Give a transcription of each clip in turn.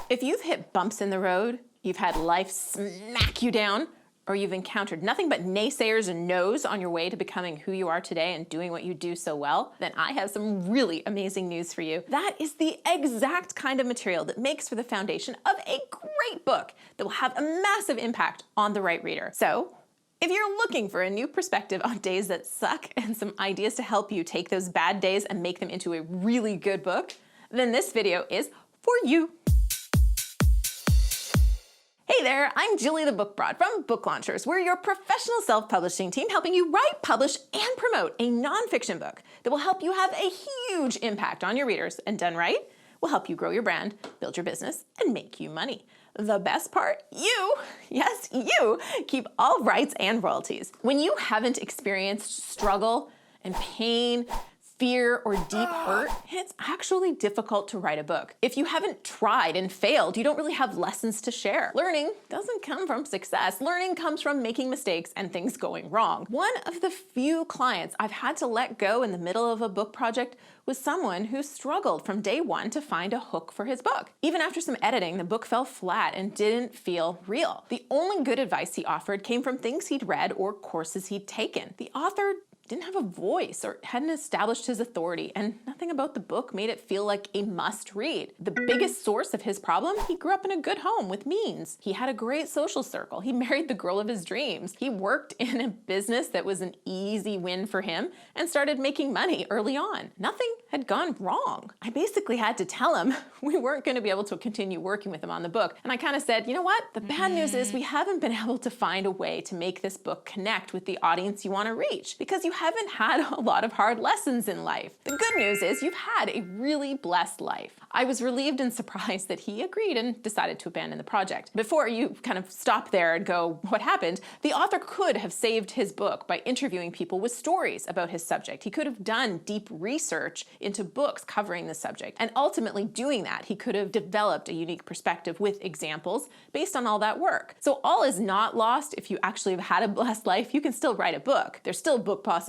If you've hit bumps in the road, you've had life smack you down, or you've encountered nothing but naysayers and no's on your way to becoming who you are today and doing what you do so well, then I have some really amazing news for you. That is the exact kind of material that makes for the foundation of a great book that will have a massive impact on the right reader. So, if you're looking for a new perspective on days that suck and some ideas to help you take those bad days and make them into a really good book, then this video is for you. Hey there, I'm Julie the Book Broad from Book Launchers. We're your professional self-publishing team helping you write, publish, and promote a nonfiction book that will help you have a huge impact on your readers, and done right, will help you grow your brand, build your business, and make you money. The best part, you, yes, you, keep all rights and royalties. When you haven't experienced struggle and pain, fear, or deep hurt, it's actually difficult to write a book. If you haven't tried and failed, you don't really have lessons to share. Learning doesn't come from success. Learning comes from making mistakes and things going wrong. One of the few clients I've had to let go in the middle of a book project was someone who struggled from day one to find a hook for his book. Even after some editing, the book fell flat and didn't feel real. The only good advice he offered came from things he'd read or courses he'd taken. The author didn't have a voice or hadn't established his authority, and nothing about the book made it feel like a must-read. The biggest source of his problem, he grew up in a good home with means. He had a great social circle. He married the girl of his dreams. He worked in a business that was an easy win for him and started making money early on. Nothing had gone wrong. I basically had to tell him we weren't going to be able to continue working with him on the book. And I kind of said, you know what? The bad news is we haven't been able to find a way to make this book connect with the audience you want to reach because you haven't had a lot of hard lessons in life. The good news is you've had a really blessed life. I was relieved and surprised that he agreed and decided to abandon the project. Before you kind of stop there and go, what happened? The author could have saved his book by interviewing people with stories about his subject. He could have done deep research into books covering the subject. And ultimately doing that, he could have developed a unique perspective with examples based on all that work. So all is not lost. If you actually have had a blessed life, you can still write a book. There's still book possibilities.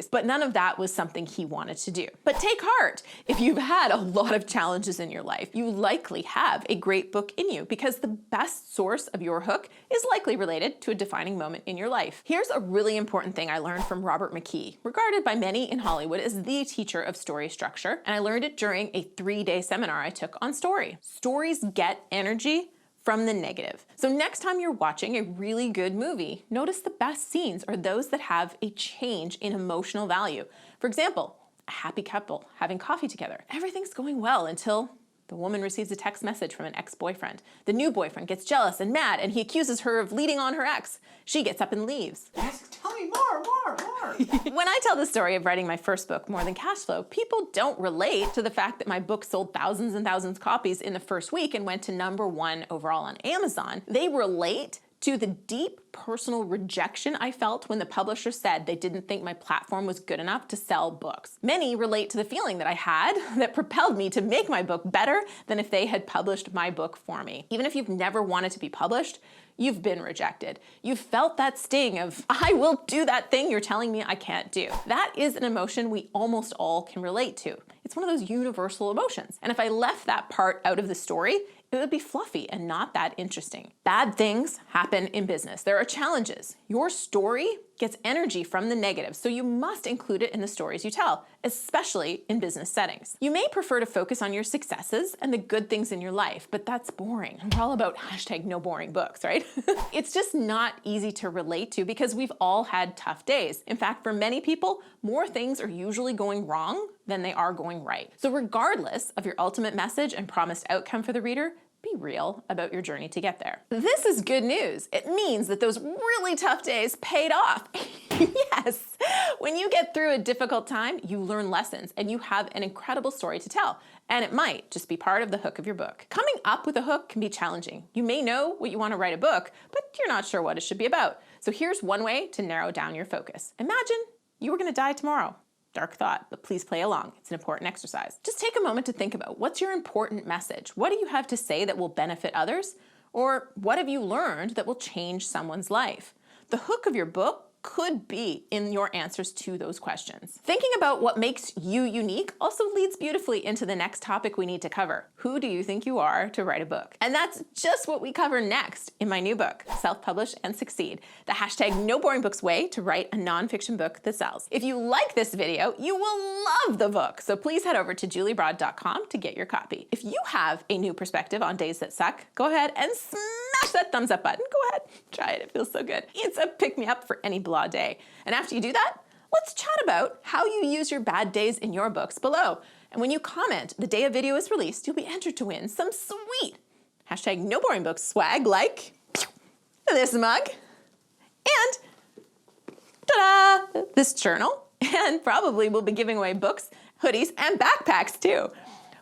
But none of that was something he wanted to do. But take heart. If you've had a lot of challenges in your life, you likely have a great book in you because the best source of your hook is likely related to a defining moment in your life. Here's a really important thing I learned from Robert McKee, regarded by many in Hollywood as the teacher of story structure, and I learned it during a 3-day seminar I took on story. Stories get energy from the negative. So next time you're watching a really good movie, notice the best scenes are those that have a change in emotional value. For example, a happy couple having coffee together. Everything's going well until the woman receives a text message from an ex-boyfriend. The new boyfriend gets jealous and mad, and he accuses her of leading on her ex. She gets up and leaves. Yes, tell me more. When I tell the story of writing my first book, More Than Cash Flow, people don't relate to the fact that my book sold thousands and thousands of copies in the first week and went to #1 overall on Amazon. They relate to the deep personal rejection I felt when the publisher said they didn't think my platform was good enough to sell books. Many relate to the feeling that I had that propelled me to make my book better than if they had published my book for me. Even if you've never wanted to be published, you've been rejected. You've felt that sting of, I will do that thing you're telling me I can't do. That is an emotion we almost all can relate to. It's one of those universal emotions. And if I left that part out of the story, it would be fluffy and not that interesting. Bad things happen in business. There are challenges. Your story gets energy from the negative, so you must include it in the stories you tell, especially in business settings. You may prefer to focus on your successes and the good things in your life, but that's boring. We're all about #no boring books, right? It's just not easy to relate to because we've all had tough days. In fact, for many people, more things are usually going wrong than they are going right. So regardless of your ultimate message and promised outcome for the reader, be real about your journey to get there. This is good news. It means that those really tough days paid off. Yes. When you get through a difficult time, you learn lessons and you have an incredible story to tell. And it might just be part of the hook of your book. Coming up with a hook can be challenging. You may know what you want to write a book, but you're not sure what it should be about. So here's one way to narrow down your focus. Imagine you were going to die tomorrow. Dark thought, but please play along. It's an important exercise. Just take a moment to think about what's your important message? What do you have to say that will benefit others? Or what have you learned that will change someone's life? The hook of your book could be in your answers to those questions. Thinking about what makes you unique also leads beautifully into the next topic we need to cover. Who do you think you are to write a book? And that's just what we cover next in my new book, Self-Publish and Succeed, the hashtag No Boring Books way to write a nonfiction book that sells. If you like this video, you will love the book. So please head over to juliebroad.com to get your copy. If you have a new perspective on days that suck, go ahead and smash that thumbs up button. Go ahead, try it. It feels so good. It's a pick-me-up for any blah day. And after you do that, let's chat about how you use your bad days in your books below. And when you comment the day a video is released, you'll be entered to win some sweet hashtag No Boring Books swag like this mug and ta-da, this journal. And probably we'll be giving away books, hoodies, and backpacks too.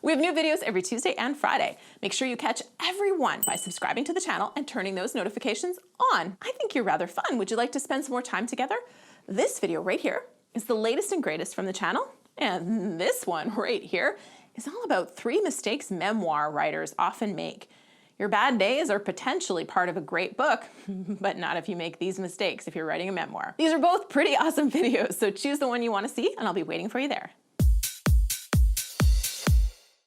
We have new videos every Tuesday and Friday. Make sure you catch every one by subscribing to the channel and turning those notifications on. I think you're rather fun. Would you like to spend some more time together? This video right here is the latest and greatest from the channel. And this one right here is all about 3 mistakes memoir writers often make. Your bad days are potentially part of a great book, but not if you make these mistakes if you're writing a memoir. These are both pretty awesome videos, so choose the one you want to see and I'll be waiting for you there.